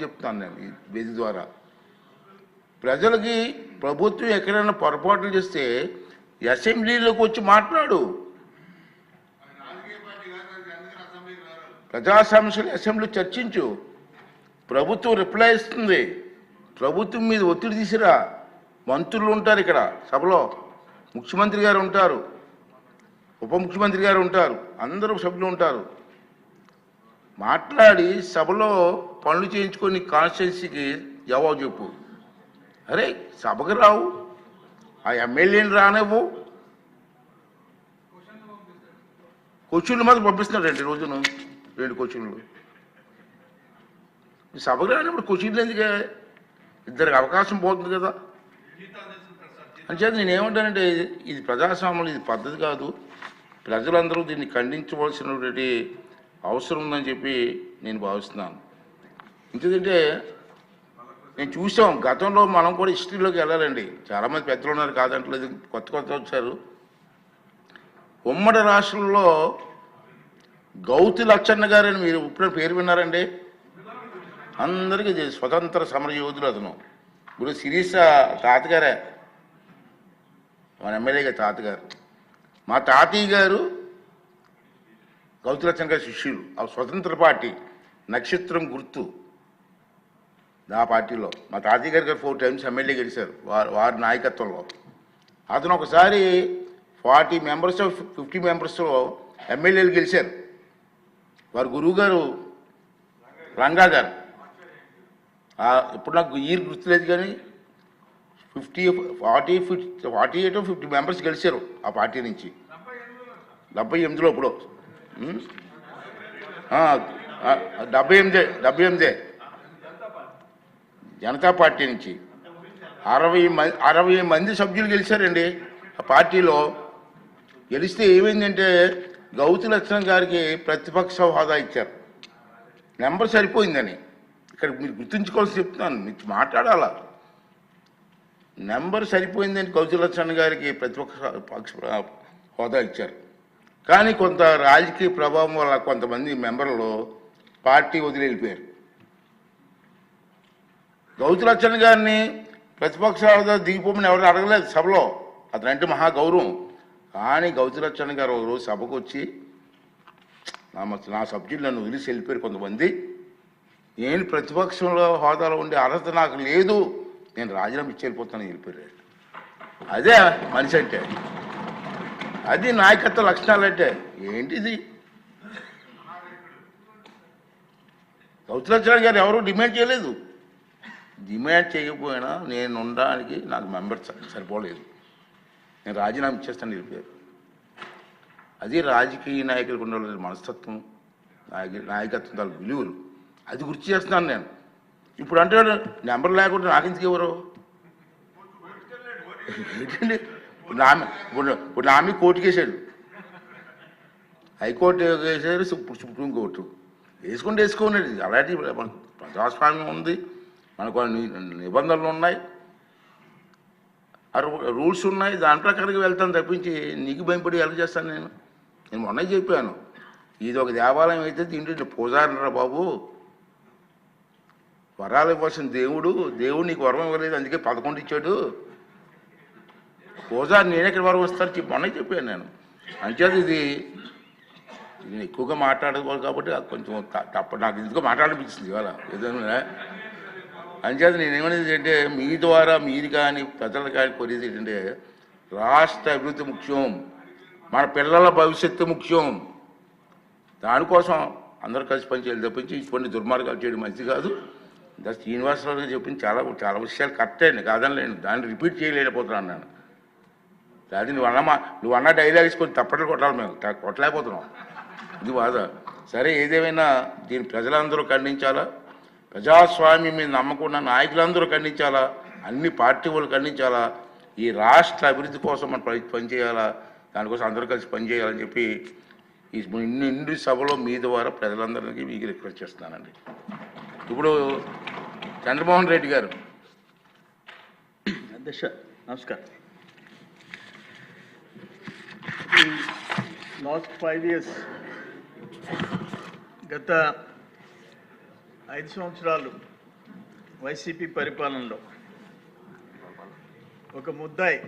చెప్తాను నేను ఈ వేది ద్వారా ప్రజలకి ప్రభుత్వం ఎక్కడైనా పొరపాట్లు చేస్తే అసెంబ్లీలోకి వచ్చి మాట్లాడు. ప్రజా సమస్యలు అసెంబ్లీ చర్చించు. ప్రభుత్వం రిప్లై ఇస్తుంది. ప్రభుత్వం మీద ఒత్తిడి తీసిరా. మంత్రులు ఉంటారు ఇక్కడ సభలో, ముఖ్యమంత్రి గారు ఉంటారు, ఉప ముఖ్యమంత్రి గారు ఉంటారు, అందరూ సభ్యులు ఉంటారు. మాట్లాడి సభలో పనులు చేయించుకొని కాన్స్టిట్యున్సీకి జవాబు చెప్పు. అరే సభకు రావు, ఆ ఎమ్మెల్యేని రానివ్వు. క్వశ్చన్లు మాత్రం పంపిస్తున్నారండి రోజును 2 క్వశ్చన్లు. సభకు రానిప్పుడు క్వశ్చన్లు ఎందుకే? ఇద్దరికి అవకాశం పోతుంది కదా. అంచేత నేనేమంటానంటే ఇది ప్రజాస్వామ్యం, ఇది పద్ధతి కాదు. ప్రజలందరూ దీన్ని ఖండించవలసినటువంటి అవసరం ఉందని చెప్పి నేను భావిస్తున్నాను. ఎందుకంటే నేను చూసాం గతంలో, మనం కూడా హిస్టరీలోకి వెళ్ళాలండి. చాలామంది పెద్దలు ఉన్నారు కాదంటలేదు, కొత్త వచ్చారు. ఉమ్మడి రాష్ట్రంలో గౌతి లచ్చన్న గారని మీరు ఇప్పుడు పేరు విన్నారండి? అందరికీ స్వతంత్ర సమర యోధులు అతను. ఇప్పుడు శిరీష తాతగారే, మన ఎమ్మెల్యేగా తాతగారు. మా తాతయ్య గారు గౌతి లచ్చన్న గారి శిష్యులు. ఆ స్వతంత్ర పార్టీ నక్షత్రం గుర్తు ఆ పార్టీలో మా తాతయ్య గారు 4 టైమ్స్ ఎమ్మెల్యే గెలిచారు వారి నాయకత్వంలో. అతను ఒకసారి 40 మెంబర్స్ 50 మెంబర్స్లో ఎమ్మెల్యేలు గెలిచారు. వారి గురువు గారు రంగా గారు. ఇప్పుడు నాకు ఇయర్ గుర్తులేదు కానీ 48 50 మెంబర్స్ గెలిచారు ఆ పార్టీ నుంచి. 78లో ఇప్పుడు 78 జనతా పార్టీ నుంచి 60 మంది సభ్యులు గెలిచారండి ఆ పార్టీలో. గెలిస్తే ఏమైందంటే గౌతి లక్షణం గారికి ప్రతిపక్ష హోదా ఇచ్చారు. నెంబర్ సరిపోయిందని ఇక్కడ మీరు గుర్తుంచుకోవాల్సి చెప్తున్నాను, మీరు మాట్లాడాలా. నెంబర్ సరిపోయిందని గౌతి లక్షణ్ గారికి ప్రతిపక్ష హోదా ఇచ్చారు. కానీ కొంత రాజకీయ ప్రభావం వల్ల కొంతమంది మెంబర్లు పార్టీ వదిలి వెళ్ళిపోయారు. గౌతి లక్షణ్ గారిని ప్రతిపక్ష హోదా దిగిపోమని ఎవరు అడగలేదు సభలో, అతనంటే మహా గౌరవం. కానీ గౌతి లక్షణ్ గారు ఒకరోజు సభకు వచ్చి నా సభ్యులు నన్ను వదిలేసి వెళ్ళిపోయారు కొంతమంది, నేను ప్రతిపక్షంలో హోదాలో ఉండే అర్హత నాకు లేదు, నేను రాజీనామా ఇచ్చి వెళ్ళిపోతానని వెళ్ళిపోయారు. అదే మనిషి అంటే, అది నాయకత్వ లక్షణాలు అంటే ఏంటిది? గౌతి లక్షణ్ గారు ఎవరు డిమాండ్ చేయలేదు. డిమాండ్ చేయకపోయినా నేను ఉండడానికి నాకు మెంబర్స్ సరిపోలేదు, నేను రాజీనామా ఇచ్చేస్తాను వెళ్ళిపోయారు. అది రాజకీయ నాయకులకు ఉండాలి మనస్తత్వం, నాయకత్వం తాలూకు విలువలు. అది గుర్తు చేస్తున్నాను నేను. ఇప్పుడు అంటే నెంబర్ లేకుండా నాకెందుకు ఎవరు ఏంటండి? ఇప్పుడు నా మీద కోర్టుకు వేసాడు, హైకోర్టు వేసారు, సుప్రీంకోర్టు వేసుకోండి. అలాంటి ప్రజాస్వామ్యం ఉంది, మనకు నిబంధనలు ఉన్నాయి, రూల్స్ ఉన్నాయి, దాని ప్రకారంగా వెళ్తాను తప్పించి నీకు భయపడి ఎలా చేస్తాను నేను మొన్న చెప్పాను. ఇది ఒక దేవాలయం అయితే దీంట్లో పూజారిరా బాబు, వరాలు ఇవ్వాల్సిన దేవుడు నీకు వరం ఇవ్వలేదు, అందుకే 11 ఇచ్చాడు. పూజారి నేనెక్కడ వరం వస్తాను మొన్న చెప్పాను నేను. అంచేత ఇది ఎక్కువగా మాట్లాడుకోవాలి కాబట్టి కొంచెం నాకు ఎందుకో మాట్లాడనిపించింది ఇవాళ ఏదైనా. అంచేత నేనేమనేది అంటే మీ ద్వారా మీరు కానీ ప్రజలు కానీ కోరేది ఏంటంటే రాష్ట్ర అభివృద్ధి ముఖ్యం, మన పిల్లల భవిష్యత్తు ముఖ్యం. దానికోసం అందరూ కలిసి పనిచేయాలి తప్పించి ఇటువంటి దుర్మార్గాలు చేయడం మంచిది కాదు. శ్రీనివాసరావు గారు చెప్పింది చాలా విషయాలు కరెక్టే అండి, కాదనలేను. దాన్ని రిపీట్ చేయలేకపోతున్నాను నేను. అది నువ్వన్న డైలాగ్స్ కొంచెం తప్పట్లు కొట్టాలి, మేము కొట్టలేకపోతున్నాం, ఇది బాధ. సరే ఏదేమైనా దీన్ని ప్రజలందరూ ఖండించాలా, ప్రజాస్వామ్యం మీద నమ్మకం నాయకులందరూ ఖండించాలా, అన్ని పార్టీ వాళ్ళు ఖండించాలా. ఈ రాష్ట్ర అభివృద్ధి కోసం మనం పనిచేయాలా, దానికోసం అందరూ కలిసి పనిచేయాలని చెప్పి ఈ నిండు సభలో మీ ద్వారా ప్రజలందరికీ మీకు రిక్వెస్ట్ చేస్తున్నానండి. ఇప్పుడు చంద్రమోహన్ రెడ్డి గారు. అధ్యక్ష నమస్కారం. లాస్ట్ 5 years గత 5 సంవత్సరాలు వైసీపీ పరిపాలనలో ఒక ముద్దాయి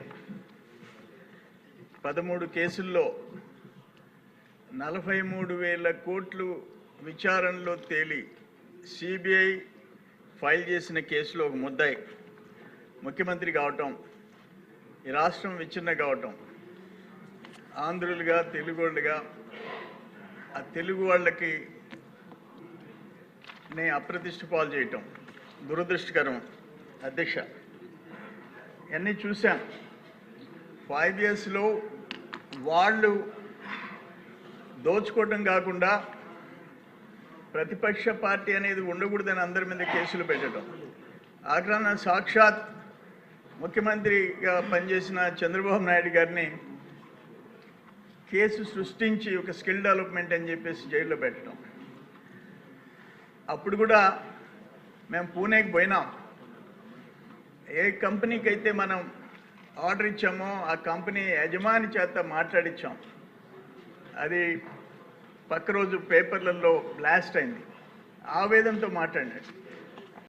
13 కేసుల్లో 43,000 కోట్లు విచారణలో తేలి సిబిఐ ఫైల్ చేసిన కేసులో ఒక ముద్దాయి ముఖ్యమంత్రి కావటం, ఈ రాష్ట్రం విచ్ఛిన్న కావటం, ఆంధ్రులుగా తెలుగోళ్ళుగా ఆ తెలుగు వాళ్ళకి అప్రతిష్ట పాలు చేయటం దురదృష్టకరం. అధ్యక్ష, ఇవన్నీ చూశాను. 5 yearsలో వాళ్ళు దోచుకోవటం కాకుండా ప్రతిపక్ష పార్టీ అనేది ఉండకూడదని అందరి మీద కేసులు పెట్టడం, ఆగ్రహణ సాక్షాత్ ముఖ్యమంత్రిగా పనిచేసిన చంద్రబాబు నాయుడు గారిని కేసు సృష్టించి ఒక స్కిల్ డెవలప్మెంట్ అని చెప్పేసి జైల్లో పెట్టడం. అప్పుడు కూడా మేము పూణేకి పోయినాం. ఏ కంపెనీకి అయితే మనం ఆర్డర్ ఇచ్చామో ఆ కంపెనీ యజమాని చేత మాట్లాడించాం. అది పక్క రోజు పేపర్లలో బ్లాస్ట్ అయింది. ఆవేదనతో మాట్లాడినాడు.